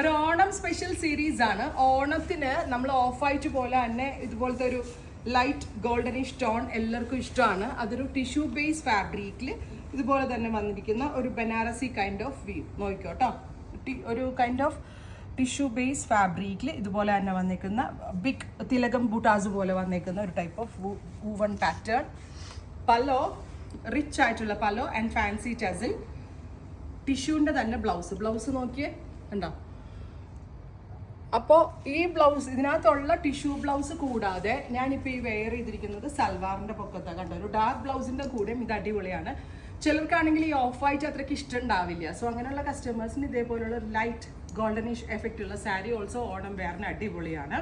ഒരു Onam special series ആണ്. ഓണത്തിന് നമ്മൾ ഓഫ് വൈറ്റ് പോലെ തന്നെ ഇതുപോലത്തെ ഒരു ലൈറ്റ് ഗോൾഡനിഷ് ടോൺ എല്ലാവർക്കും ഇഷ്ടമാണ്. അതൊരു ടിഷ്യൂ ബേസ് ഫാബ്രിക്കിൽ ഇതുപോലെ തന്നെ വന്നിരിക്കുന്ന ഒരു ബനാറസി കൈൻഡ് ഓഫ് വ്യൂ നോക്കിക്കോട്ടോ. ഒരു കൈൻഡ് ഓഫ് ടിഷ്യൂ ബേസ് ഫാബ്രിക്കിൽ ഇതുപോലെ തന്നെ വന്നിരിക്കുന്ന ബിഗ് തിലകം ബൂട്ടാസ് പോലെ വന്നിരിക്കുന്ന ഒരു ടൈപ്പ് ഓഫ് വൂവൺ പാറ്റേൺ. പല്ലോ റിച്ച് ആയിട്ടുള്ള പല്ലോ ആൻഡ് ഫാൻസി ടസിൽ. ടിഷ്യൂവിൻ്റെ തന്നെ ബ്ലൗസ് നോക്കിയേ ഉണ്ടോ. അപ്പോൾ ഈ ബ്ലൗസ് ഇതിനകത്തുള്ള ടിഷ്യൂ ബ്ലൗസ് കൂടാതെ ഞാനിപ്പോൾ ഈ വെയർ ചെയ്തിരിക്കുന്നത് സൽവാറിൻ്റെ പൊക്കത്താണ് കണ്ടോ. ഒരു ഡാർക്ക് ബ്ലൗസിൻ്റെ കൂടെയും ഇത് അടിപൊളിയാണ്. ചിലർക്കാണെങ്കിൽ ഈ ഓഫ് വൈറ്റ് അത്രയ്ക്ക് ഇഷ്ടം ഉണ്ടാവില്ല. സോ അങ്ങനെയുള്ള കസ്റ്റമേഴ്സിന് ഇതേപോലുള്ള ലൈറ്റ് ഗോൾഡനിഷ് എഫക്റ്റ് ഉള്ള സാരി ഓൾസോ ഓണം വെയറിന് അടിപൊളിയാണ്.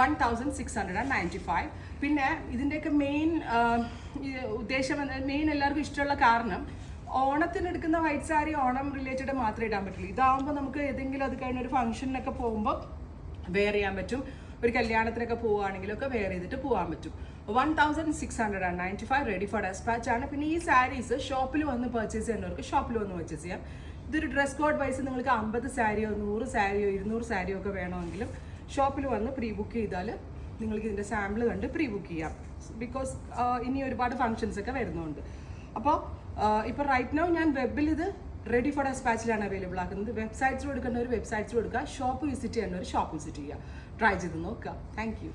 1695. പിന്നെ ഇതിൻ്റെയൊക്കെ മെയിൻ ഉദ്ദേശം മെയിൻ എല്ലാവർക്കും ഇഷ്ടമുള്ള കാരണം ഓണത്തിന് എടുക്കുന്ന വൈറ്റ് സാരി ഓണം റിലേറ്റഡ് മാത്രമേ ഇടാൻ പറ്റുള്ളൂ. ഇതാവുമ്പോൾ നമുക്ക് ഏതെങ്കിലും അത് കഴിഞ്ഞ ഒരു ഫംഗ്ഷനൊക്കെ പോകുമ്പോൾ വെയർ ചെയ്യാൻ പറ്റും. ഒരു കല്യാണത്തിനൊക്കെ പോവുകയാണെങ്കിലൊക്കെ വെയർ ചെയ്തിട്ട് പോകാൻ പറ്റും. 1695 റെഡി ഫോർ ഡെസ്പാച്ച് ആണ്. പിന്നെ ഈ സാരീസ് ഷോപ്പിൽ വന്ന് പർച്ചേസ് ചെയ്യുന്നവർക്ക് ഷോപ്പിൽ വന്ന് പർച്ചേസ് ചെയ്യാം. ഇതൊരു ഡ്രസ് കോഡ് വൈസ് നിങ്ങൾക്ക് 50 സാരിയോ 100 സാരിയോ 200 സാരിയോ ഒക്കെ വേണമെങ്കിലും ഷോപ്പിൽ വന്ന് പ്രീ ബുക്ക് ചെയ്താൽ നിങ്ങൾക്ക് ഇതിൻ്റെ സാമ്പിൾ കണ്ട് പ്രീ ബുക്ക് ചെയ്യാം. ബിക്കോസ് ഇനി ഒരുപാട് ഫങ്ഷൻസ് ഒക്കെ വരുന്നുണ്ട്. അപ്പോൾ ഇപ്പോൾ റൈറ്റ് നൗ ഞാൻ വെബിൽ ഇത് റെഡി ഫോർ ഡെസ്പാച്ചിലാണ് അവൈലബിൾ ആക്കുന്നത്. വെബ്സൈറ്റ്സിൽ കൊടുക്കേണ്ട ഒരു വെബ്സൈറ്റ്സിൽ കൊടുക്കുക. ഷോപ്പ് വിസിറ്റ് ചെയ്യുന്ന ഒരു ഷോപ്പ് വിസിറ്റ് ചെയ്യുക. ട്രൈ ചെയ്ത് നോക്കുക. Thank you.